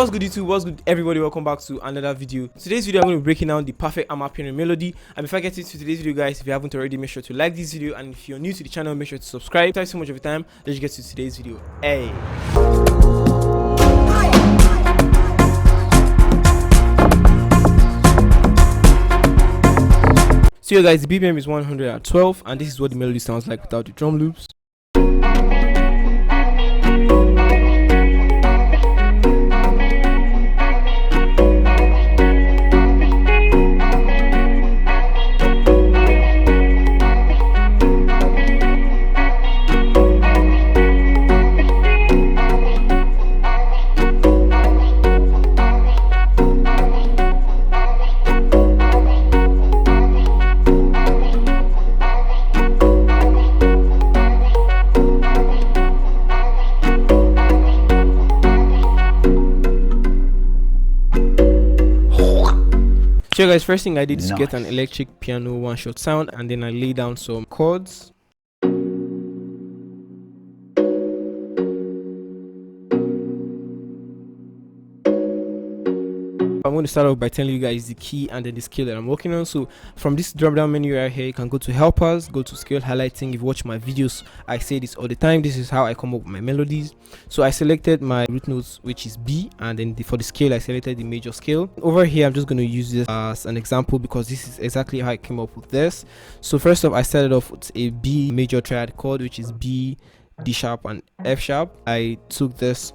What's good YouTube, what's good everybody, welcome back to another video. Today's video I'm going to be breaking down the Perfect Amapiano Melody. And before I get into today's video guys, if you haven't already, make sure to like this video, and if you're new to the channel, make sure to subscribe. Thanks so much of your time. Let's get to today's video. Hey, so guys, the BPM is 112 and this is what the melody sounds like without the drum loops. So guys, first thing I did is get an electric piano one-shot sound, and then I lay down some chords. I'm going to start off by telling you guys the key and then the scale that I'm working on. So from this drop down menu right here, you can go to help us, go to scale highlighting. If you watch my videos, I say this all the time. This is how I come up with my melodies. So I selected my root notes, which is B, and then for the scale I selected the major scale. Over here I'm just going to use this as an example because this is exactly how I came up with this. So first off, I started off with a B major triad chord, which is B, D sharp and F sharp. I took this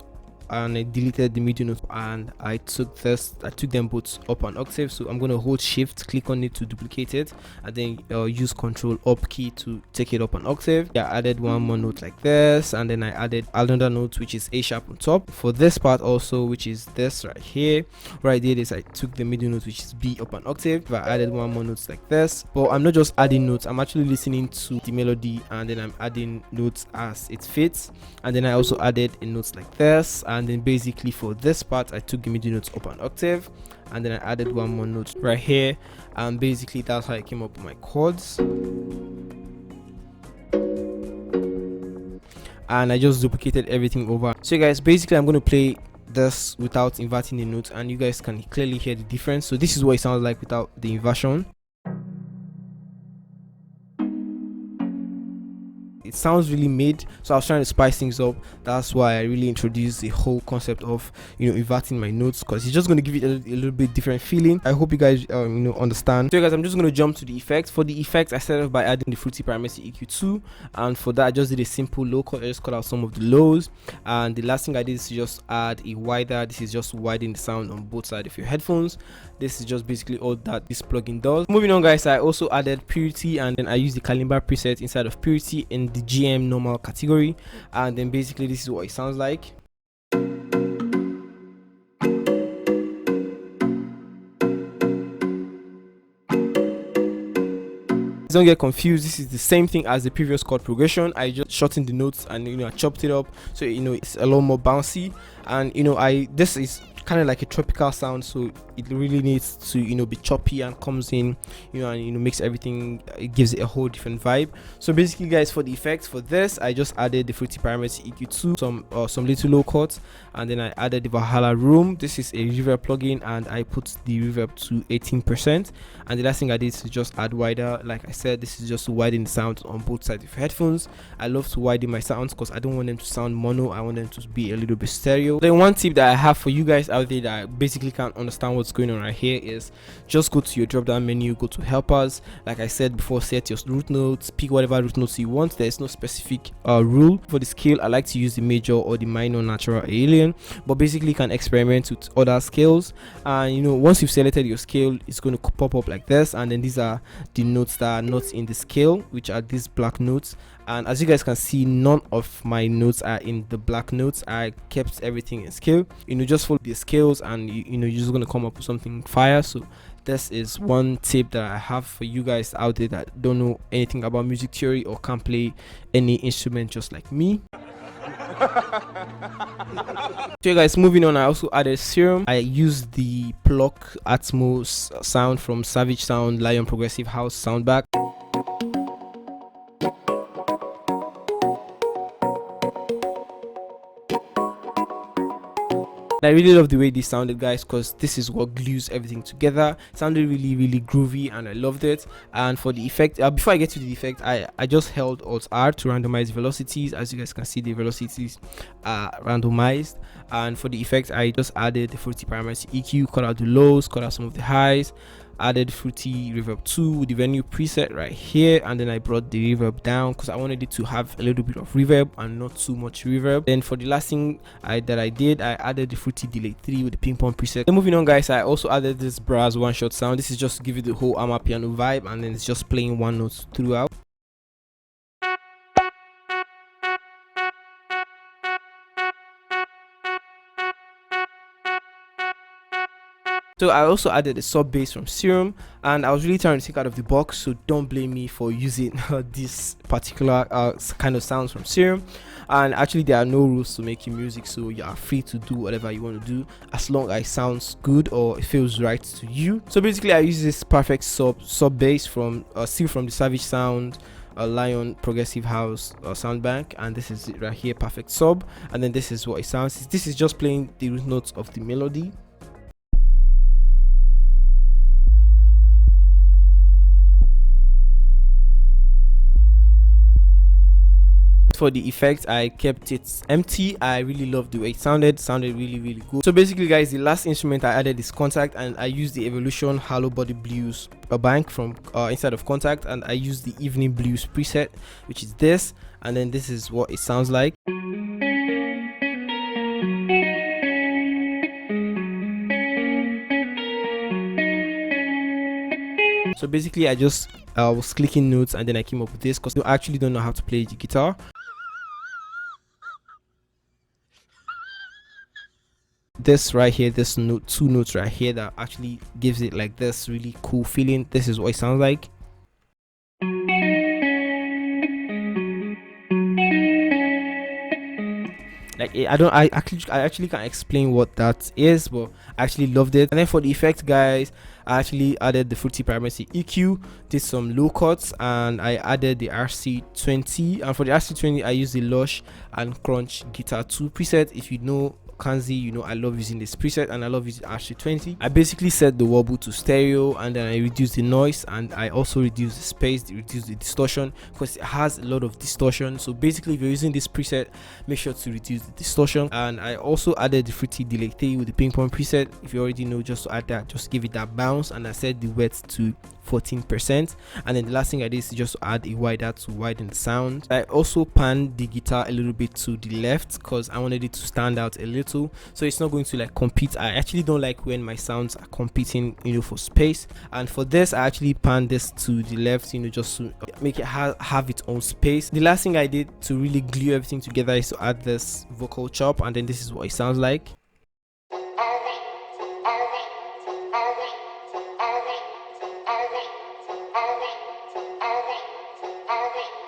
and I deleted the middle note, and I took them both up an octave. So I'm going to hold shift, click on it to duplicate it, and then use control up key to take it up an octave. I added one more note like this, and then I added another note which is A sharp on top. For this part also, which is this right here, what I did is I took the middle note which is B up an octave. I added one more note like this, but I'm not just adding notes, I'm actually listening to the melody and then I'm adding notes as it fits. And then I also added a note like this, and then basically for this part I took the middle notes up an octave, and then I added one more note right here, and basically that's how I came up with my chords. And I just duplicated everything over. So guys, basically I'm going to play this without inverting the notes, and you guys can clearly hear the difference. So this is what it sounds like without the inversion. It sounds really made, so I was trying to spice things up. That's why I really introduced the whole concept of inverting my notes, because it's just going to give it a little bit different feeling. I hope you guys understand. So guys, I'm just going to jump to the effects. For the effects, I started off by adding the fruity parameter EQ2, and for that I just did a simple low cut. I just cut out some of the lows, and the last thing I did is to just add a wider. This is just widening the sound on both sides of your headphones. This is just basically all that this plugin does. Moving on guys, I also added purity, and then I used the kalimba preset inside of purity in the GM normal category, and then basically this is what it sounds like. Don't get confused, this is the same thing as the previous chord progression. I just shortened the notes and I chopped it up so it's a lot more bouncy, and this is kind of like a tropical sound, so it really needs to be choppy and comes in and makes everything, it gives it a whole different vibe. So basically guys, for the effects for this, I just added the fruity parameter EQ2, some little low cuts, and then I added the Valhalla room. This is a reverb plugin, and I put the reverb to 18%. And the last thing I did is just add wider. Like I said, this is just to widen the sound on both sides of your headphones. I love to widen my sounds because I don't want them to sound mono, I want them to be a little bit stereo. Then one tip that I have for you guys out there that basically can't understand what's going on right here is just go to your drop down menu, go to help us. Like I said before, set your root notes, pick whatever root notes you want. There's no specific rule. For the scale, I like to use the major or the minor natural alien, but basically you can experiment with other scales. And once you've selected your scale, it's going to pop up like this, and then these are the notes that are not in the scale, which are these black notes. And as you guys can see, none of my notes are in the black notes. I kept everything in scale. Just follow the scales, and you're just gonna come up with something fire. So this is one tip that I have for you guys out there that don't know anything about music theory or can't play any instrument just like me. So guys, moving on, I also added serum. I used the Pluck Atmos sound from Savage Sound Lion Progressive House Soundback. I I really love the way this sounded, guys, because this is what glues everything together. It sounded really groovy, and I loved it. And for the effect, before I get to the effect, I just held Alt R to randomize velocities. As you guys can see, the velocities are randomized. And for the effect, I just added the fruity parameters EQ, cut out the lows, cut out some of the highs, added fruity reverb 2 with the venue preset right here, and then I brought the reverb down because I wanted it to have a little bit of reverb and not too much reverb. Then for the last thing that I did, I added the fruity delay 3 with the ping pong preset. Then moving on, guys, I also added this brass one shot sound. This is just to give you the whole Amapiano vibe, and then it's just playing one note throughout. So I also added a sub bass from Serum, and I was really trying to think out of the box, so don't blame me for using this particular kind of sounds from Serum. And actually there are no rules to making music, so you are free to do whatever you want to do as long as it sounds good or it feels right to you. So basically I use this perfect sub bass from still from the Savage Sound Lion Progressive House sound bank, and this is it right here, perfect sub. And then this is what it sounds. This is just playing the root notes of the melody. For the effect, I kept it empty. I really loved the way it sounded really good. So basically, guys, the last instrument I added is Contact, and I used the Evolution Hollow Body Blues bank from inside of Contact, and I used the Evening Blues preset, which is this, and then this is what it sounds like. So basically I just was clicking notes, and then I came up with this because I actually don't know how to play the guitar. This right here, this note, 2 notes right here, that actually gives it like this really cool feeling. This is what it sounds like. Like I actually can't explain what that is, but I actually loved it. And then for the effect, guys, I actually added the fruity parameter EQ, did some low cuts, and I added the RC20. And for the RC20, I used the Lush and Crunch Guitar 2 preset. If you know Kanzii, you know I love using this preset, and I love using RC20. I basically set the wobble to stereo, and then I reduced the noise, and I also reduced the space, reduced the distortion, because it has a lot of distortion. So basically, if you're using this preset, make sure to reduce the distortion. And I also added the fruity delay 3 with the ping pong preset. If you already know, just to add that, just give it that bounce. And I set the wet to 14%. And then the last thing I did is just to add a wider to widen the sound. I also panned the guitar a little bit to the left because I wanted it to stand out a little, so it's not going to like compete. I actually don't like when my sounds are competing, you know, for space. And for this, I actually panned this to the left, you know, just to make it have its own space. The last thing I did to really glue everything together is to add this vocal chop, and then this is what it sounds like.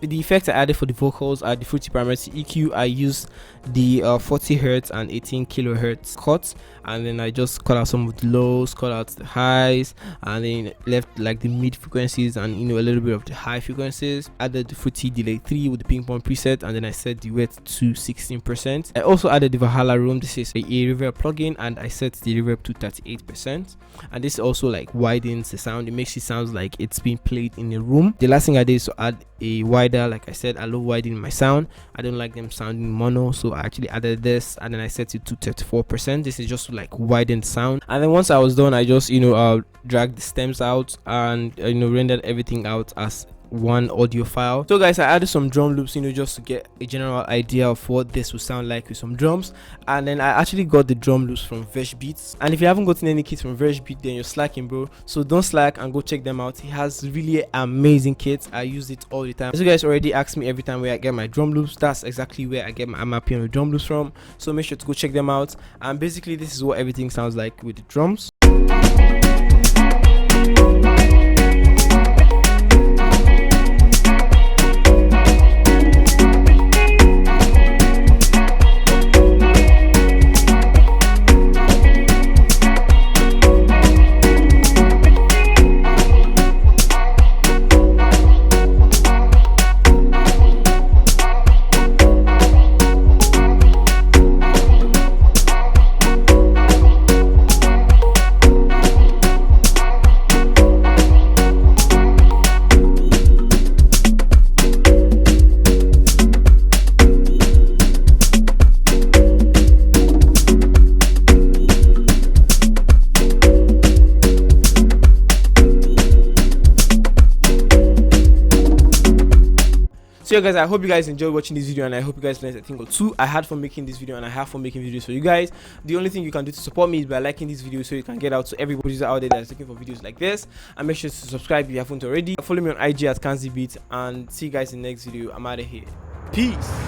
The effects I added for the vocals are the fruity parameter EQ. I used the 40 Hz and 18 kHz cuts, and then I just cut out some of the lows, cut out the highs, and then left like the mid frequencies and, you know, a little bit of the high frequencies. Added the fruity delay 3 with the ping pong preset, and then I set the wet to 16%. I also added the Valhalla room. This is a reverb plugin, and I set the reverb to 38%. And this also like widens the sound. It makes it sound like it's being played in a room. The last thing I did is to add a wider. Like I said, I love widening my sound. I don't like them sounding mono, so I actually added this, and then I set it to 34%. This is just to like widen the sound. And then once I was done, I just, you know, dragged the stems out and, you know, rendered everything out as one audio file. So guys, I added some drum loops, you know, just to get a general idea of what this would sound like with some drums. And then I actually got the drum loops from Verge Beats, and if you haven't gotten any kits from Verge Beat, then you're slacking, bro. So don't slack and go check them out. He has really amazing kits. I use it all the time. As you guys already ask me every time where I get my drum loops, that's exactly where I get my Amapiano drum loops from. So make sure to go check them out. And basically this is what everything sounds like with the drums. So yeah guys, I hope you guys enjoyed watching this video, and I hope you guys learned a thing or two. I had fun making this video, and I have fun making videos for you guys. The only thing you can do to support me is by liking this video, so you can get out to every producer out there that's looking for videos like this. And make sure to subscribe if you haven't already. Follow me on IG at Kanzii, and see you guys in the next video. I'm out of here. Peace.